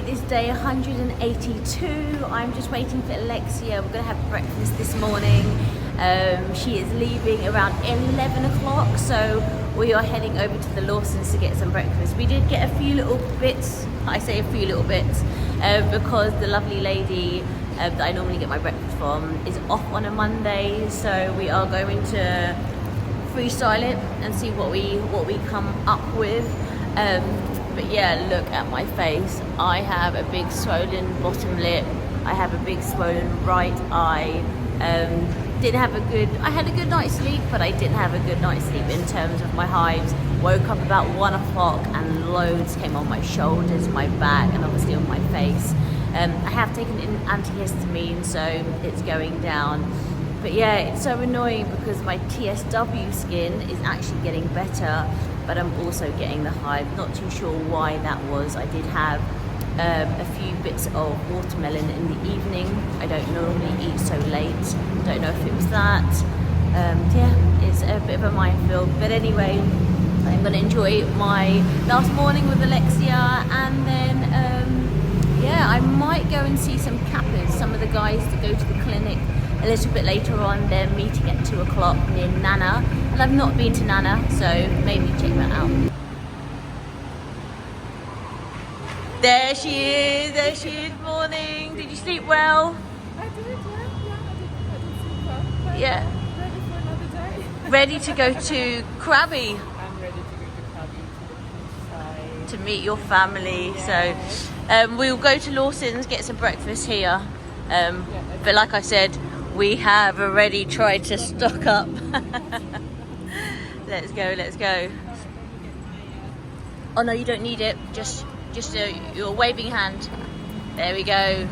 It is day 182. I'm just waiting for Alexia. We're gonna have breakfast this morning. She is leaving around 11 o'clock, so we are heading over to the Lawsons to get some breakfast. We did get a few little bits, I say a few little bits, because the lovely lady that I normally get my breakfast from is off on a Monday, so we are going to freestyle it and see what we come up with. But yeah, look at my face. I have a big swollen bottom lip. I have a big swollen right eye. I had a good night's sleep, but I didn't have a good night's sleep in terms of my hives. Woke up about 1 o'clock and loads came on my shoulders, my back, and obviously on my face. I have taken an antihistamine, so it's going down. But yeah, it's so annoying because my TSW skin is actually getting better, but I'm also getting the hive. Not too sure why that was. I did have a few bits of watermelon in the evening. I don't normally eat so late. Don't know if it was that. Yeah, it's a bit of a minefield. But anyway, I'm going to enjoy my last morning with Alexia, and then yeah, I might go and see some cappers, some of the guys that go to the clinic a little bit later on. They're meeting at 2 o'clock near Nana, and I've not been to Nana, so maybe check that out. There she is, morning. Did you sleep well? I did, yeah, I did sleep well. Yeah. Ready for another day. Ready to go to Krabi I'm ready to go to Krabi, to the beachside. to meet your family. Yeah. So we'll go to Lawson's, get some breakfast here. But like I said, we have already tried to stock up. Let's go. Oh no, you don't need it. Just your waving hand. There we go.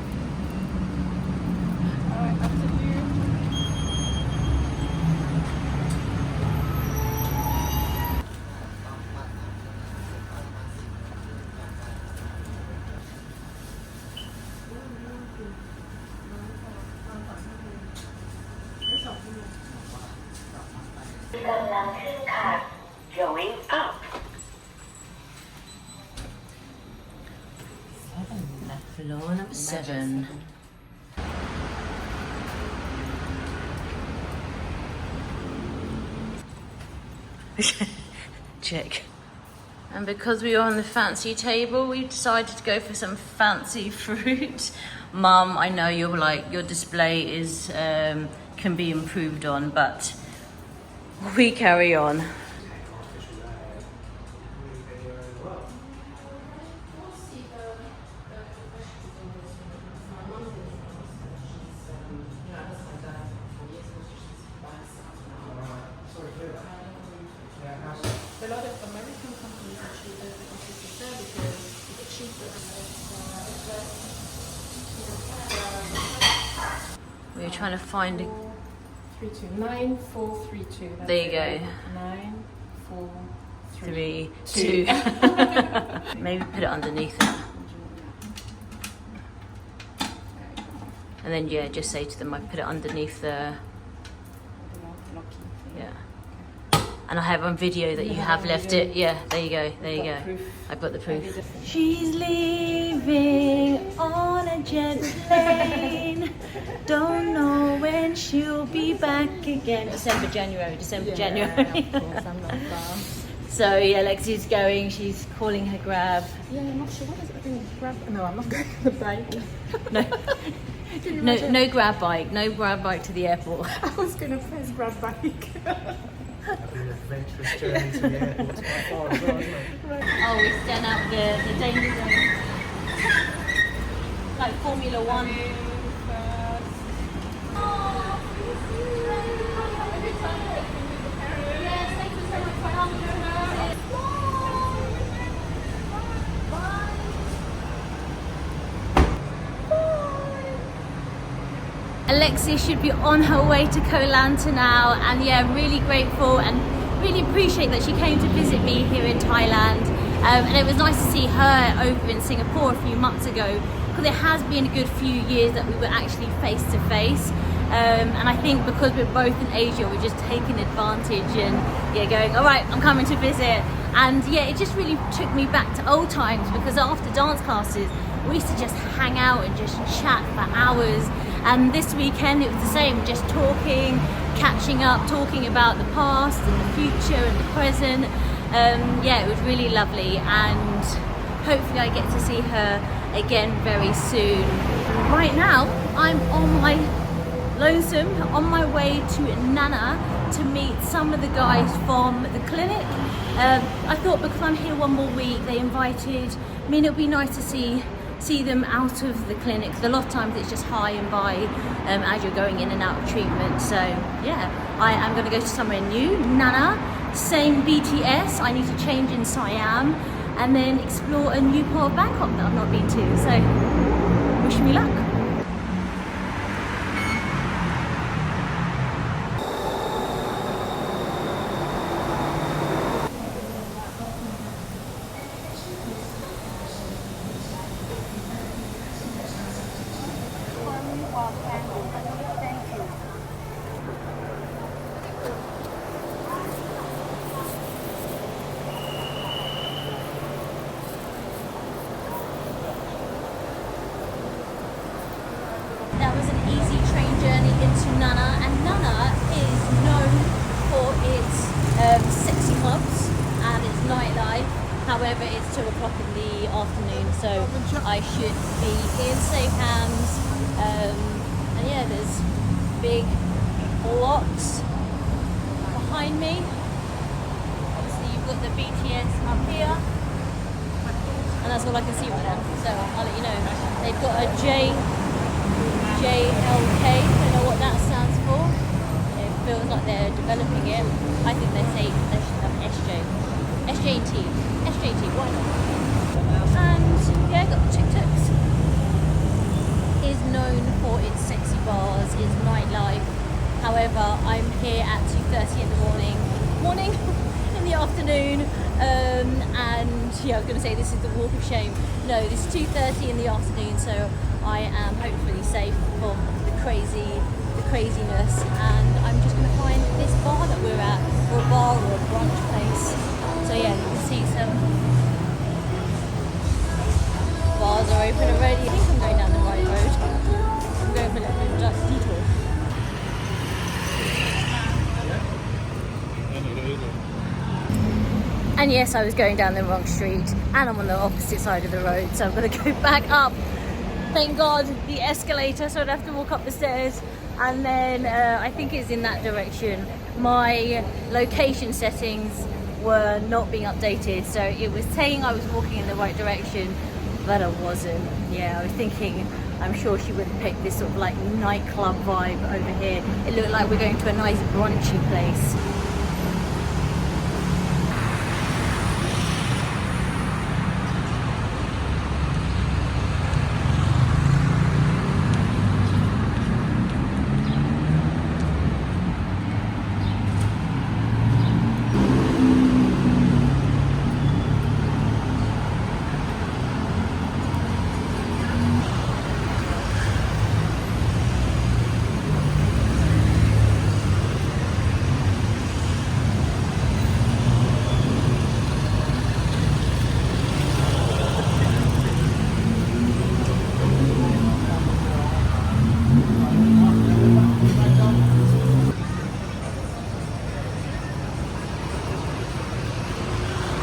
Alright, after you. Going up. Floor number 7. Check. And because we were on the fancy table, we decided to go for some fancy fruit. Mum, I know you're like, your display is can be improved on, but we carry on. A lot of American companies actually do this there because it's cheaper and We were trying to find a... 32 9432. That's There you go. it. 943 3, 2. Maybe put it underneath it. And then yeah, just say to them, I put it underneath the... Yeah. And I have on video that you have left it. Yeah, there you go. I've got the proof. She's leaving on a jet plane. Don't know when she'll be back again. January. Of course, I'm not far. So yeah, Lexi's going. She's calling her Grab. Yeah, I'm not sure. What is it? I think Grab. No, I'm not going on the bike. No Grab bike. No Grab bike to the airport. I was going to press Grab bike. An adventurous journey to the airport. It's quite far as well, isn't it? Oh, we stand out the danger zone. Like Formula 1. Alexia should be on her way to Koh Lanta now, and yeah, I'm really grateful and really appreciate that she came to visit me here in Thailand. And it was nice to see her over in Singapore a few months ago, because it has been a good few years that we were actually face to face. And I think because we're both in Asia, we're just taking advantage and yeah, going, all right, I'm coming to visit. And yeah, it just really took me back to old times, because after dance classes, we used to just hang out and just chat for hours. And this weekend it was the same, just talking, catching up, talking about the past and the future and the present. Yeah, it was really lovely, and hopefully I get to see her again very soon. Right now I'm on my lonesome, on my way to Nana to meet some of the guys from the clinic. I thought because I'm here one more week, they invited me, and it would be nice to see them out of the clinic. A lot of times it's just hi and bye as you're going in and out of treatment. So yeah, I am going to go to somewhere new, Nana, same BTS. I need to change in Siam and then explore a new part of Bangkok that I've not been to. So wish me luck. That was an easy train journey into Nana, and Nana is known for its sexy clubs and its nightlife. However, it's 2 o'clock in the afternoon, so I should be in safe hands. And yeah, there's big blocks behind me. Obviously, you've got the BTS up here, and that's all I can see right now. So I'll let you know. They've got a JLK, don't know what that stands for. It feels like they're developing it. I think they should have SJT, why not? And yeah, got the tuk-tuks. Is known for its sexy bars, its nightlife. However, I'm here at 2:30 in the morning in the afternoon, and yeah, I was going to say this is the walk of shame. No, this is 2:30 in the afternoon, so I am hopefully safe from the craziness, and I'm just going to find this bar that we're at, or a bar or a brunch place. So yeah, you can see some bars are open already. I think I'm going down the right road. I'm going for a little bit of detour. And yes, I was going down the wrong street, and I'm on the opposite side of the road, so I'm going to go back up. Thank God, the escalator, so I'd have to walk up the stairs, and then I think it's in that direction. My location settings were not being updated, so it was saying I was walking in the right direction, but I wasn't. Yeah, I was thinking, I'm sure she would have picked this sort of like nightclub vibe over here. It looked like we're going to a nice brunchy place.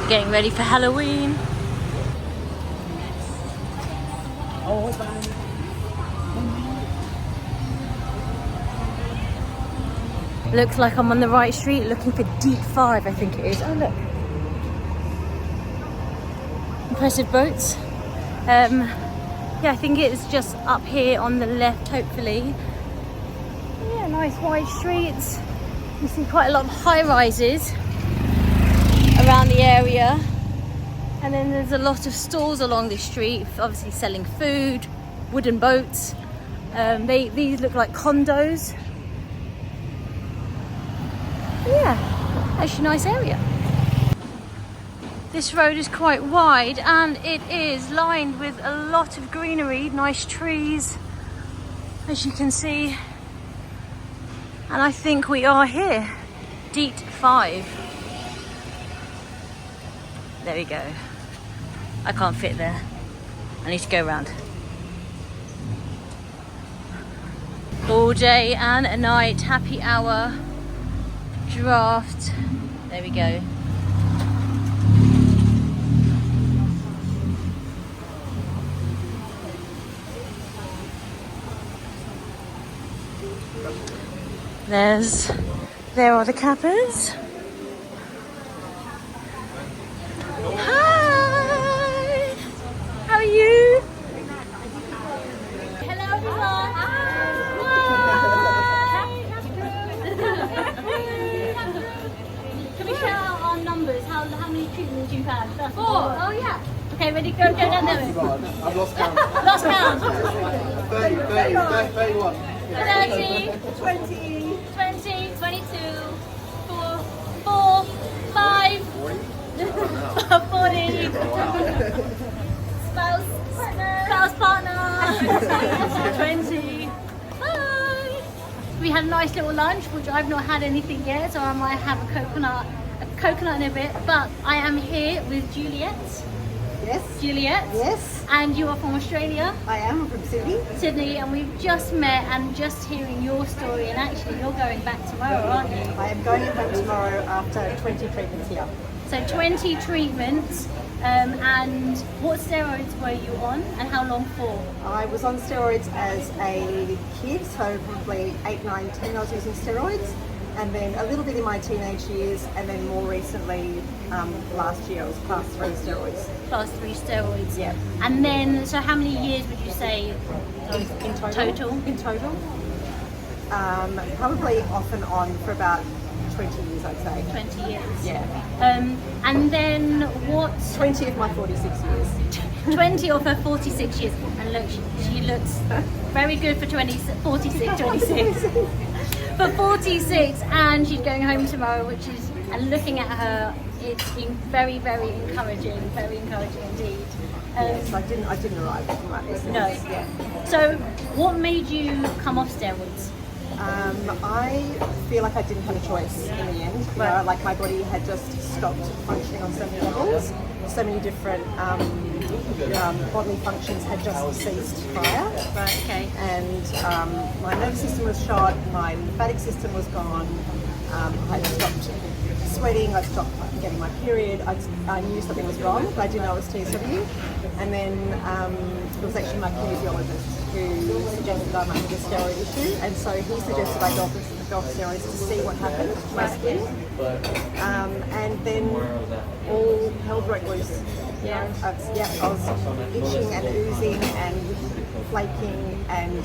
Getting ready for Halloween. Looks like I'm on the right street, looking for Deep 5, I think it is. Oh look. Impressive boats. Yeah, I think it's just up here on the left, hopefully. Yeah, nice wide streets. You see quite a lot of high-rises around the area, and then there's a lot of stalls along the street, obviously selling food, wooden boats. These look like condos. Yeah, actually nice area. This road is quite wide, and it is lined with a lot of greenery, nice trees, as you can see. And I think we are here, Deep 5. There we go. I can't fit there. I need to go around. All day and at night, happy hour, draft. There we go. There are the cappers. Hi! How are you? Hello everyone! Can we share our numbers? How many treatments you've had? That's 4. Oh yeah. Okay, ready? Go down there. I've lost count. Lost count. 30, 31. 30, 20, 22, 4, 5, 40. Spouse partner. 20. Bye. We had a nice little lunch, which I've not had anything yet, so I might have a coconut in a bit. But I am here with Juliette. Yes. Juliette. Yes. And you are from Australia. I am from Sydney. Sydney, and we've just met and just hearing your story, and actually you're going back tomorrow, aren't you? I am going home tomorrow after 20 treatments here. So 20 treatments, and what steroids were you on and how long for? I was on steroids as a kid, so probably 8, 9, 10 I was using steroids, and then a little bit in my teenage years, and then more recently, last year I was class 3 steroids. Class 3 steroids. Yeah. And then, so how many years would you say In total? In total. Probably off and on for about 20 years, I'd say. 20 years. Yeah. And then what? 20 of my 46 years. 20 of her 46 years. And look, she looks very good for 26. For 46, and she's going home tomorrow, which is, and looking at her, it's been very, very encouraging indeed. Yes, I didn't arrive from my business. No. Yeah. So, what made you come off steroids? I feel like I didn't have a choice in the end. You know, like my body had just stopped functioning on so many levels. So many different bodily functions had just ceased prior. Right, okay. And my nervous system was shot, my lymphatic system was gone, I stopped sweating, I stopped getting my period, I knew something was wrong, but I didn't know it was TSW. And then it was actually my kinesiologist who suggested I might have a steroid issue, and so he suggested I go off steroids to see what happened to my skin. And then all hell broke loose. Yeah. I was itching and oozing and flaking and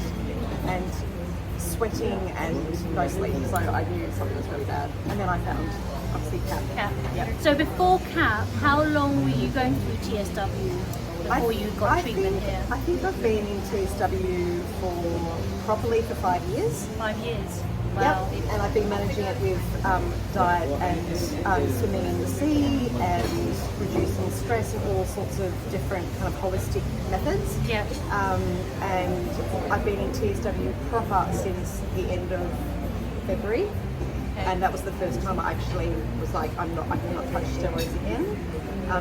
sweating and no sleep, so I knew something was really bad. And then I found, obviously, CAP. Yeah. So before CAP, how long were you going through TSW before you got treatment here? I think I've been in TSW properly for 5 years. 5 years. Wow. Yep. And I've been managing it with diet and swimming in the sea and reducing stress and all sorts of different kind of holistic methods. Yeah. And I've been in TSW proper since the end of February. Okay. And that was the first time I actually was like, I cannot touch steroids again.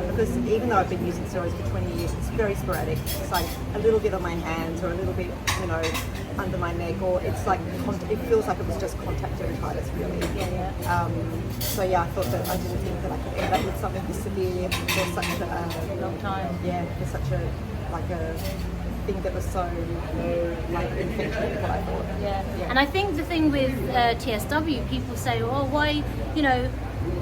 Because even though I've been using steroids for 20 years, it's very sporadic. It's like a little bit on my hands or a little bit, under my neck, or it's like, it feels like it was just contact dermatitis, really. Yeah. So yeah, I thought that I didn't think that I could end up with something this severe for such a long time. Yeah, for such a thing that was so infectious, what I thought. Yeah. And I think the thing with TSW, people say, oh, why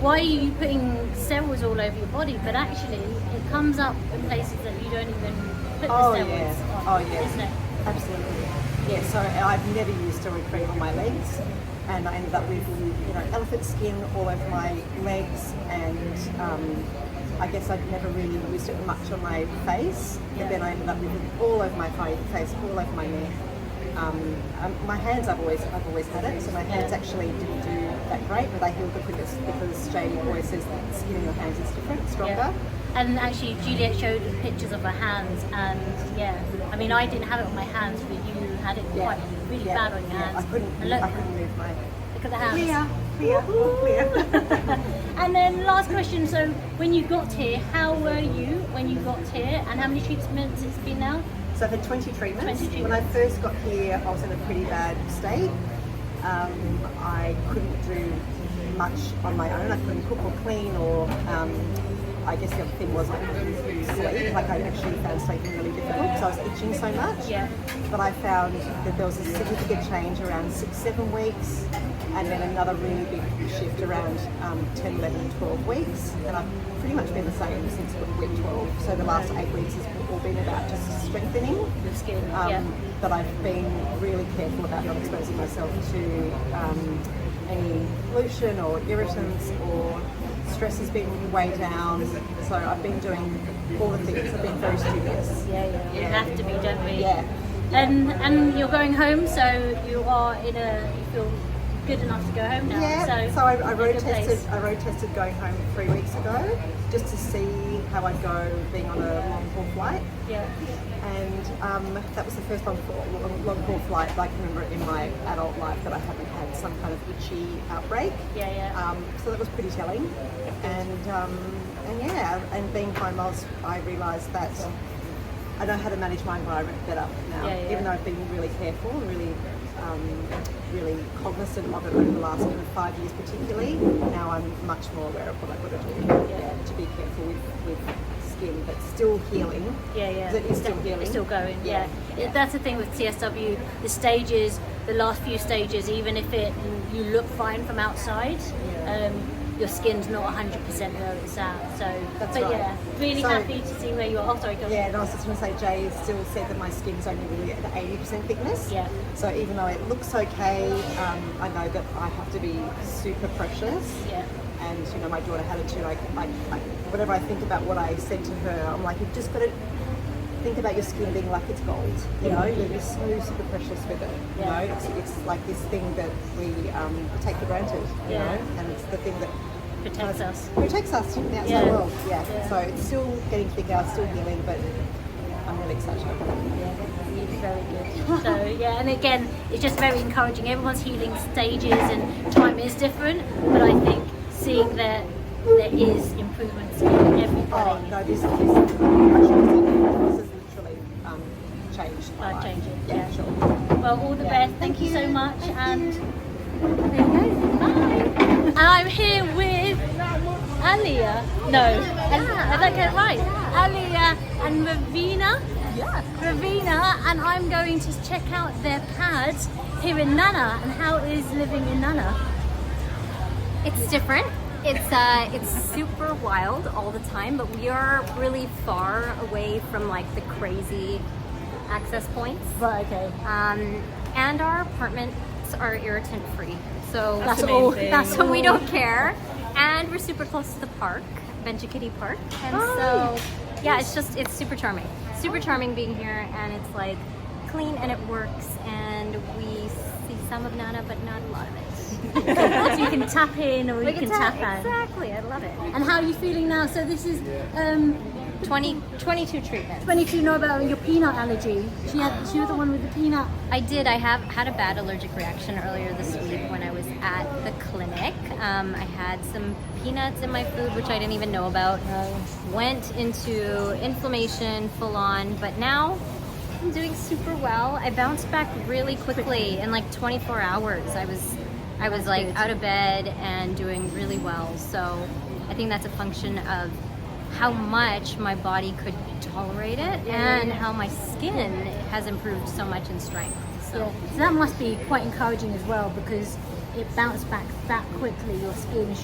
are you putting steroids all over your body? But actually, it comes up in places that you don't even put the steroids on. Oh yeah, isn't it? Absolutely. Yeah, so I've never used steroid cream on my legs, and I ended up with elephant skin all over my legs, and I guess I'd never really used it much on my face, but then I ended up with it all over my face, all over my neck. My hands, I've always had it, so my hands actually didn't do that great, but they healed the quickest because Jade always says that the skin in your hands is different, stronger. Yeah. And actually, Juliette showed pictures of her hands, and I mean, I didn't have it on my hands, but you had it quite really bad on your hands. I couldn't move my Look at the house. Clear. And then last question, so when you got here, how were you when you got here, and how many treatments it's been now? So I've had 20 treatments. 20 When I first got here, I was in a pretty bad state. I couldn't do much on my own. I couldn't cook or clean, or I guess the other thing was I couldn't sleep. Like I actually found sleeping really difficult because I was itching so much. Yeah. But I found that there was a significant change around 6-7 weeks, and then another really big shift around 10, 11, 12 weeks. And I've pretty much been the same since week 12. So the last 8 weeks has all been about just strengthening Your skin, yeah. But I've been really careful about not exposing myself to any pollution or irritants, or stress has been way down. So I've been doing all the things. I've been very studious. Yeah. You have to be, don't we? Yeah. And you're going home, so you feel good enough to go home now. Yeah. So I road tested going home 3 weeks ago, just to see how I'd go being on a long haul flight. Yeah. And that was the first long haul flight that I can remember in my adult life that I haven't had some kind of itchy outbreak. Yeah. So that was pretty telling. And being home, I realised that I know how to manage my environment better now. Yeah. Even though I've been really careful and really cognizant of it over the last 5 years particularly, now I'm much more aware of what I've got to do. Yeah. To be careful with skin, but still healing. Yeah. It is still healing. It's still going. Yeah. That's the thing with CSW. The stages, the last few stages, even if you look fine from outside, your skin's not 100% where it's at. So, That's right. really happy to see where you are. Oh, sorry, go on. Yeah, and I was just going to say, Jay still said that my skin's only really at 80% thickness. Yeah. So even though it looks okay, I know that I have to be super precious. Yeah. And my daughter had it too. Like whenever I think about what I said to her, I'm like, you've just got to think about your skin being like it's gold. You're so super precious with it. Yeah. It's like this thing that we take for granted. You know, and it's the thing that Protects us. Protects us from the outside world. Yeah. So it's still getting thicker, still healing, but I'm really excited about it. Yeah, it's very good. So and again, it's just very encouraging. Everyone's healing stages and time is different, but I think seeing that there is improvements in everybody. Oh no, this is literally changed my life. Life-changing. Yeah, sure. Well, all the best. Thank you so much, and there you go. Bye. And I'm here with Aliya. No, I don't get it right. Aliya and Ravina. Yeah. Ravina, and I'm going to check out their pads here in Nana. And how is living in Nana? It's different. It's super wild all the time, but we are really far away from like the crazy access points. Right, okay. And our apartments are irritant free. So That's all. That's so we all. don't care. And we're super close to the park, Benchikitty Park. And it's super charming. Super charming being here, and it's like clean and it works, and we see some of Nana, but not a lot of it. So you can tap in or you can tap out. Exactly, I love it. And how are you feeling now? So this is 22 treatments. 22. Know about your peanut allergy. She was the one with the peanut. I did. I have had a bad allergic reaction earlier this week when I was at the clinic. I had some peanuts in my food, which I didn't even know about. Went into inflammation full on, but now I'm doing super well. I bounced back really quickly in like 24 hours. I was like out of bed and doing really well. So I think that's a function of how much my body could tolerate it and how my skin has improved so much in strength. So that must be quite encouraging as well, because it bounced back that quickly. Your skin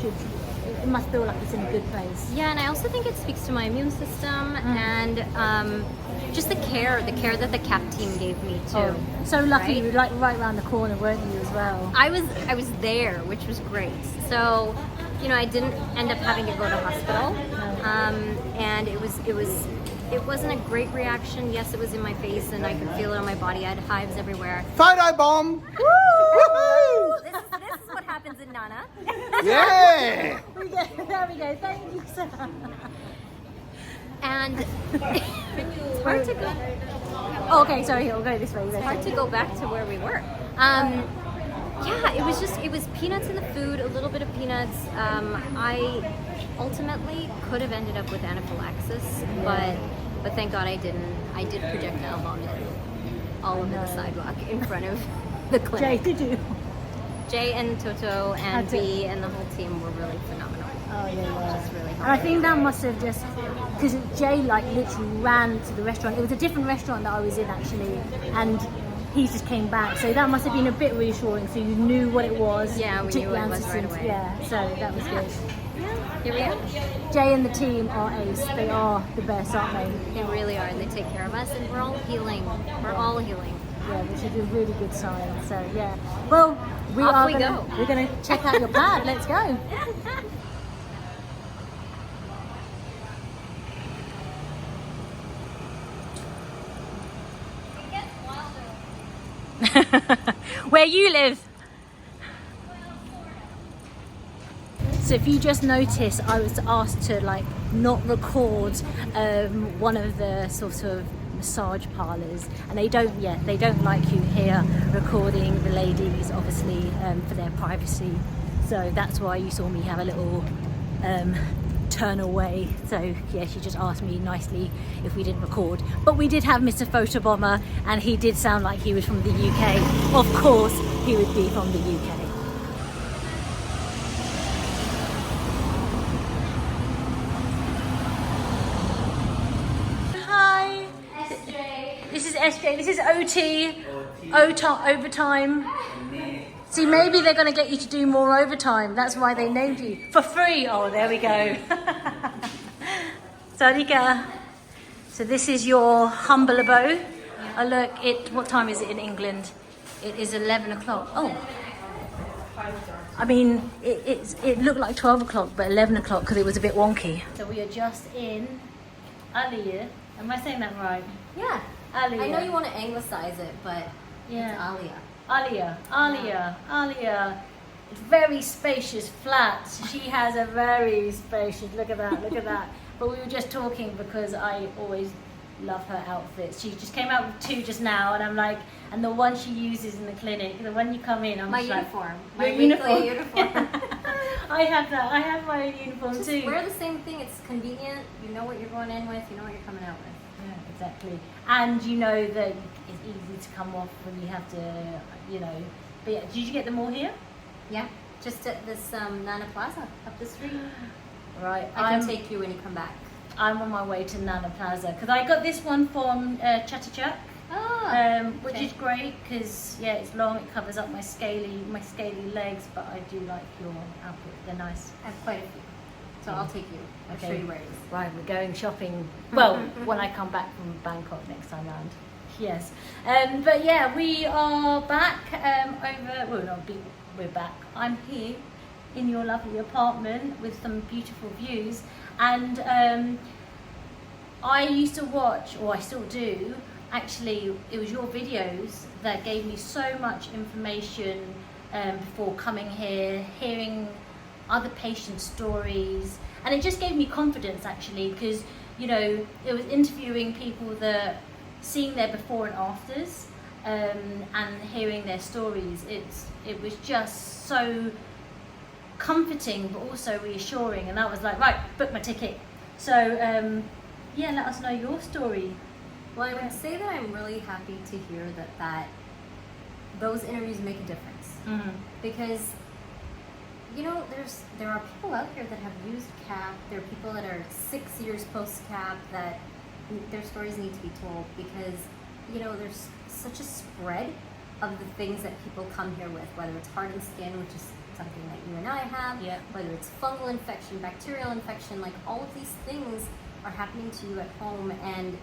it must feel like it's in a good place. Yeah, and I also think it speaks to my immune system and just the care that the CAP team gave me too. Oh, so lucky, you were like right around the corner, weren't you, as well? I was there, which was great. So, I didn't end up having to go to hospital, and it wasn't a great reaction. Yes, it was in my face, and I could feel it on my body. I had hives everywhere. Photobomb! Woo! This is what happens in Nana. Yeah! There we go. Thank you, sir. And it's hard to go. Oh, okay, sorry. We'll go this way. It's hard to go back to where we were. Yeah, it was peanuts in the food, a little bit of peanuts. I ultimately could have ended up with anaphylaxis, but thank God I didn't. I did projectile vomit all over the sidewalk in front of the Jay, clinic. did you? Jay and Toto and That's it. B and the whole team were really phenomenal. Oh yeah. Just really And I helped. think that must have just, because Jay like literally ran to the restaurant. It was a different restaurant that I was in actually, and he just came back. So that must have been a bit reassuring. So you knew what it was. Yeah, we took knew the what it was right antigens. away. Yeah, so that was good. Here we are. Jay and the team are ace. They are the best, aren't they? They really are. They take care of us, and we're all healing. We're all healing. Yeah, which is a really good sign. So yeah. Well, Off we gonna, go. We're gonna check out your pad. Let's go. Where you live. So if you just notice, I was asked to like not record one of the sort of massage parlors, and they don't like you here recording the ladies, obviously, for their privacy. So that's why you saw me have a little turn away. So yeah, she just asked me nicely if we didn't record, but we did have Mr. Photobomber, and he did sound like he was from the UK. Of course he would be from the UK. Hi, this is SJ, this is OT, overtime. See, maybe they're going to get you to do more overtime. That's why they named you. For free. Oh, there we go. Sarika. So this is your humble abode. Oh, look, what time is it in England? It is 11 o'clock. Oh. I mean, it looked like 12 o'clock, but 11 o'clock because it was a bit wonky. So we are just in Aliya. Am I saying that right? Yeah. Aliya. I know you want to anglicize it, but Yeah. it's Aliya. Aliya. Very spacious flat. She has a very spacious, look at that. But we were just talking because I always love her outfits. She just came out with two just now, and I'm like, and the one she uses in the clinic, the one you come in, I'm My just uniform. Like, My your weekly uniform. I have that. I have my uniform Just too. wear the same thing. It's convenient. You know what you're going in with. You know what you're coming out with. Yeah, exactly. And you know that it's easy to come off when you have to, you know. But yeah, did you get them all here? Yeah. Just at this Nana Plaza up the street. Right. I can take you when you come back. I'm on my way to Nana Plaza because I got this one from Chatuchak, which okay. is great because yeah, it's long. It covers up my scaly legs, but I do like your outfit. They're nice. I have quite a few. So I'll take you. I'll show you where it is. Right, we're going shopping. Well, when I come back from Bangkok next time round. Yes. But yeah, we are back we're back. I'm here in your lovely apartment with some beautiful views, and I used to watch, or I still do, actually, it was your videos that gave me so much information before coming here, hearing other patient stories, and it just gave me confidence actually, because you know, it was interviewing people that seeing their before and afters, and hearing their stories. It was just so comforting but also reassuring, and I was like, right, book my ticket. So yeah, let us know your story. Well, I would say that I'm really happy to hear that those interviews make a difference. Because you know, there are people out here that have used CAP. There are people that are 6 years post-CAP that their stories need to be told, because you know, there's such a spread of the things that people come here with, whether it's hardened skin, which is something that you and I have, whether it's fungal infection, bacterial infection, like all of these things are happening to you at home, and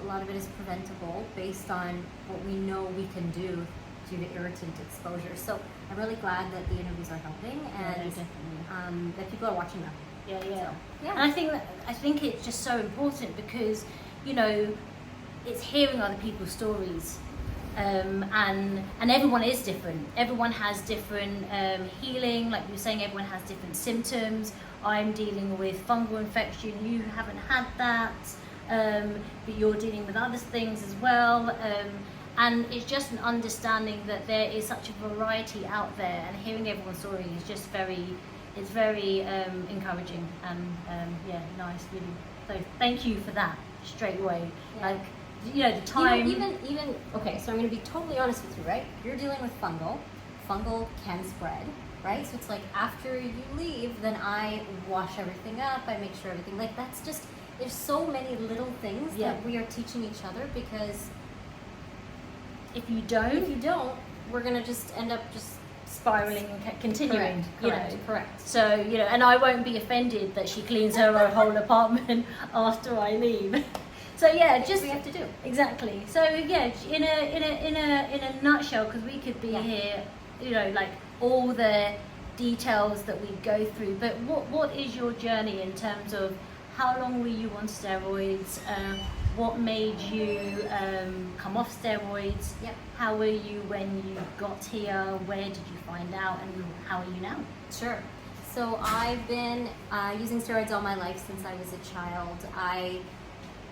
a lot of it is preventable based on what we know we can do due to irritant exposure. So I'm really glad that the interviews are helping, and that people are watching them. Yeah. So, yeah. And I think it's just so important because, you know, it's hearing other people's stories, and everyone is different. Everyone has different healing, like you were saying. Everyone has different symptoms. I'm dealing with fungal infection. You haven't had that, but you're dealing with other things as well. And it's just an understanding that there is such a variety out there, and hearing everyone's story is just it's very encouraging, and yeah, nice, really. So thank you for that straight away. Yeah. Like, you know, the time. Even okay, so I'm going to be totally honest with you, right? You're dealing with fungal can spread, right? So it's like after you leave, then I wash everything up, I make sure everything, like that's just, there's so many little things that we are teaching each other, because if you don't, we're going to just end up just spiraling and continuing. Correct. So, you know, and I won't be offended that she cleans her whole apartment after I leave. So yeah, just we have to do. Exactly. So yeah, in a nutshell, because we could be here, you know, like all the details that we go through. But what is your journey in terms of how long were you on steroids? What made you come off steroids? Yep. How were you when you got here? Where did you find out, and how are you now? Sure. So I've been using steroids all my life since I was a child. I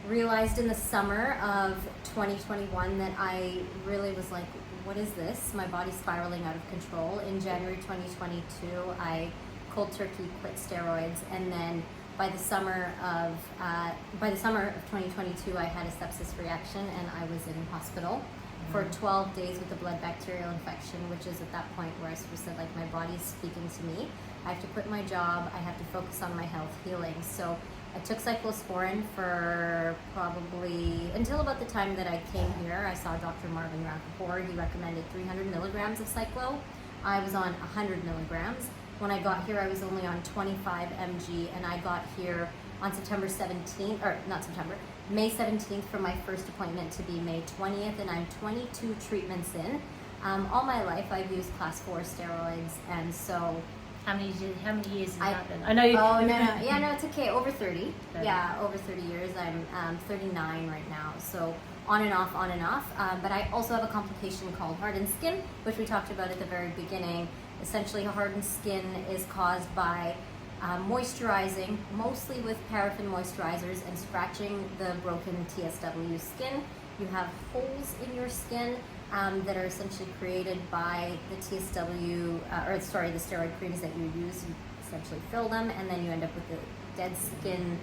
realized in the summer of 2021 that I really was like, what is this? My body's spiraling out of control. In January 2022, I cold turkey quit steroids, and then by the summer of 2022, I had a sepsis reaction, and I was in hospital for 12 days with a blood bacterial infection, which is at that point where I sort of said, like, my body's speaking to me. I have to quit my job. I have to focus on my health healing. So I took cyclosporin for probably until about the time that I came here. I saw Dr. Marvin Rappaport. He recommended 300 milligrams of cyclo. I was on 100 milligrams. When I got here, I was only on 25 mg, and I got here on May 17th for my first appointment to be May 20th, and I'm 22 treatments in. All my life, I've used class 4 steroids, and so... How many years has that been? I know. No, it's okay. Over 30. Yeah, over 30 years. I'm 39 right now. So on and off. But I also have a complication called hardened skin, which we talked about at the very beginning. Essentially, hardened skin is caused by moisturizing, mostly with paraffin moisturizers, and scratching the broken TSW skin. You have holes in your skin that are essentially created by the the steroid creams that you use. You essentially fill them, and then you end up with a dead skin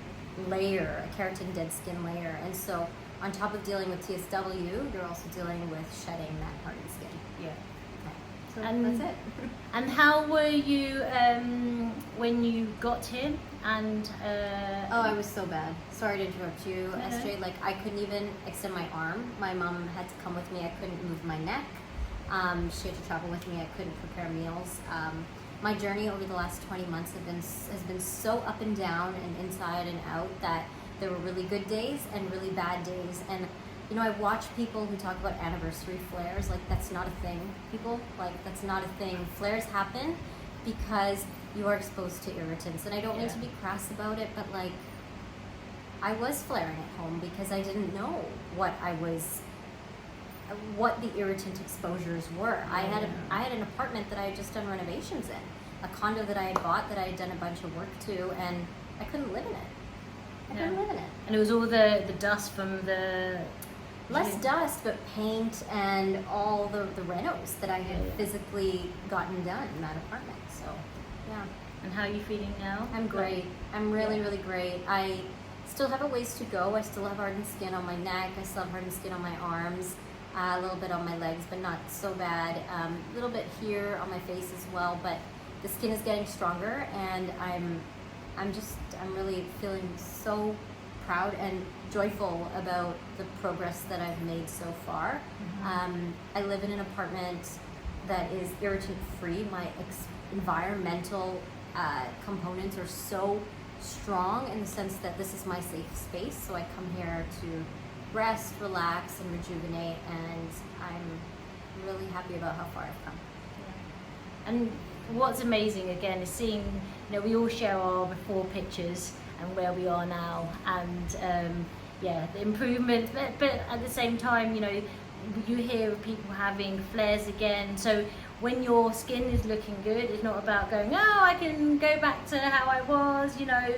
layer, a keratin dead skin layer. And so on top of dealing with TSW, you're also dealing with shedding that hardened skin. Yeah. So And that's it. And how were you when you got here? And I was so bad. Sorry to interrupt you, SJ. Like, I couldn't even extend my arm. My mom had to come with me. I couldn't move my neck. She had to travel with me. I couldn't prepare meals. My journey over the last 20 months has been so up and down and inside and out that there were really good days and really bad days. And you know, I watch people who talk about anniversary flares, like that's not a thing, people. Like, that's not a thing. Flares happen because you are exposed to irritants. And I don't mean to be crass about it, but like, I was flaring at home because I didn't know what the irritant exposures were. I had an apartment that I had just done renovations in, a condo that I had bought that I had done a bunch of work to, and I couldn't live in it. I couldn't live in it. And it was all the dust from the... Less dust, but paint and all the renos that I had physically gotten done in that apartment. So, yeah. And how are you feeling now? I'm great. I'm really, really great. I still have a ways to go. I still have hardened skin on my neck. I still have hardened skin on my arms. A little bit on my legs, but not so bad. A little bit here on my face as well. But the skin is getting stronger, and I'm really feeling so proud and joyful about the progress that I've made so far. I live in an apartment that is irritant free. My environmental components are so strong in the sense that this is my safe space. So I come here to rest, relax, and rejuvenate, and I'm really happy about how far I've come. And what's amazing again is seeing, you know, we all share our before pictures and where we are now, and the improvement, but at the same time, you know, you hear of people having flares again. So when your skin is looking good, it's not about going, oh, I can go back to how I was, you know.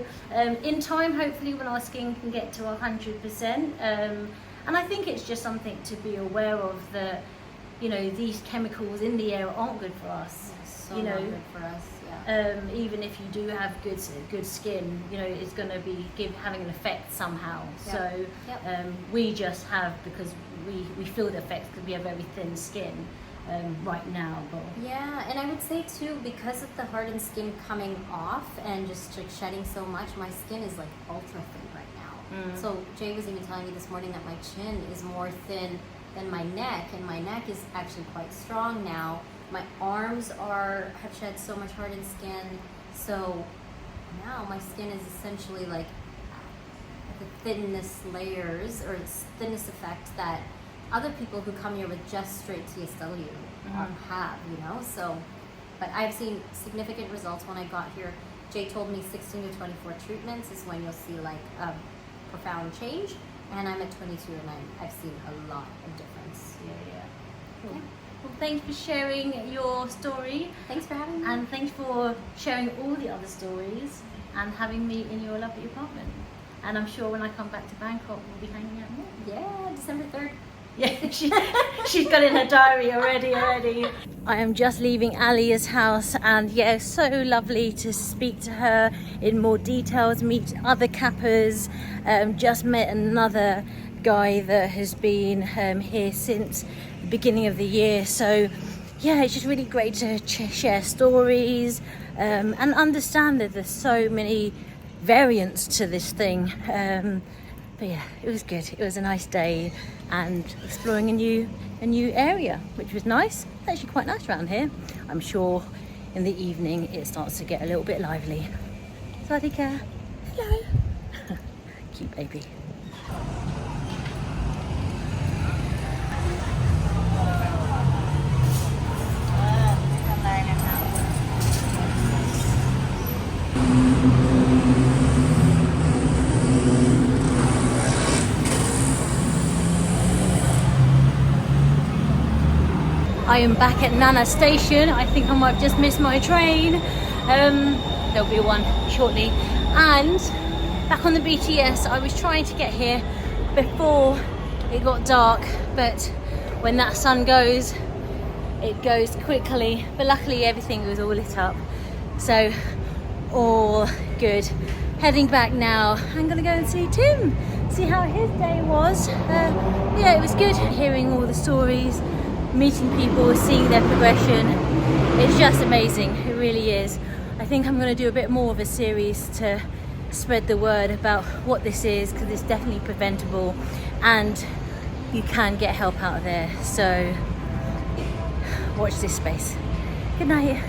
In time, hopefully, when our skin can get to 100%, And I think it's just something to be aware of, that, you know, these chemicals in the air aren't good for us. So you know, not good for us. Yeah. Even if you do have good skin, you know, it's going to be having an effect somehow. Yep. So Yep. we just have, because we feel the effects because we have very thin skin right now. But Yeah, and I would say too, because of the hardened skin coming off and just like shedding so much, my skin is like ultra thin right now. So Jay was even telling me this morning that my chin is more thin than my neck, and my neck is actually quite strong now. My arms have shed so much hardened skin, so now my skin is essentially like the thinness layers or thinness effect that other people who come here with just straight TSW have, you know. So, but I've seen significant results when I got here. Jay told me 16 to 24 treatments is when you'll see like a profound change, and I'm at 22 and I've seen a lot of difference. yeah. Cool. Yeah. Well, thanks for sharing your story, Thanks for having me. and thanks for sharing all the other stories and having me in your lovely apartment. And I'm sure when I come back to Bangkok, we'll be hanging out more. Yeah, December 3rd. Yeah, she's got in her diary already. I am just leaving Aliya's house, and yeah, so lovely to speak to her in more details, meet other Kappas. Just met another guy that has been here since the beginning of the year. So yeah, it's just really great to share stories and understand that there's so many variants to this thing. But yeah, it was good. It was a nice day and exploring a new area, which was nice. It's actually quite nice around here. I'm sure in the evening it starts to get a little bit lively. Sadika, hello. Cute baby. I am back at Nana station. I think I might have just missed my train. There'll be one shortly. And back on the BTS, I was trying to get here before it got dark, but when that sun goes, it goes quickly. But luckily everything was all lit up, so all good. Heading back now. I'm gonna go and see Tim, see how his day was. Yeah, it was good hearing all the stories, meeting people, seeing their progression. It's just amazing, it really is. I think I'm going to do a bit more of a series to spread the word about what this is, because it's definitely preventable and you can get help out there. So watch this space. Good night.